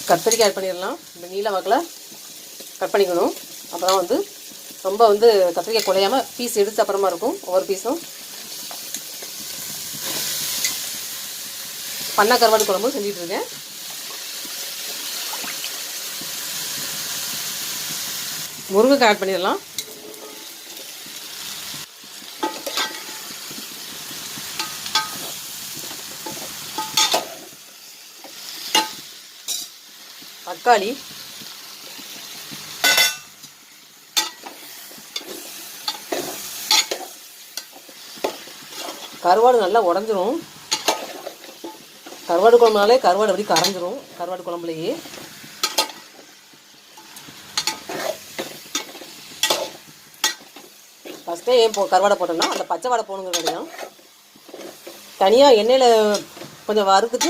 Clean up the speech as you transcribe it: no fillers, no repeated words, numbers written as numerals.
கத்திரிக்காய் ஆட் பண்ணிடலாம். இந்த நீல வாக்கில் கட் பண்ணிக்கணும். அப்போ தான் வந்து ரொம்ப வந்து கத்திரிக்காய் குலையாமல் பீஸ் எடுத்து அப்புறமா இருக்கும். ஒவ்வொரு பீஸும் பண்ணை கருவாடு குழம்பு செஞ்சிட்ருக்கேன். முருங்கைக்காய் ஆட் பண்ணிடலாம். தக்காளி, கருவாடு நல்லா உடஞ்சிரும். கருவாடு குழம்புனாலே கருவாடு அப்படி கரைஞ்சிரும் கருவாடு குழம்புலையே. ஃபஸ்ட்டே ஏன் கருவாடை போட்டோம்னா அந்த பச்சை வாடை போகணுங்கிறதும் தனியாக எண்ணெயில் கொஞ்சம் வறுத்துட்டு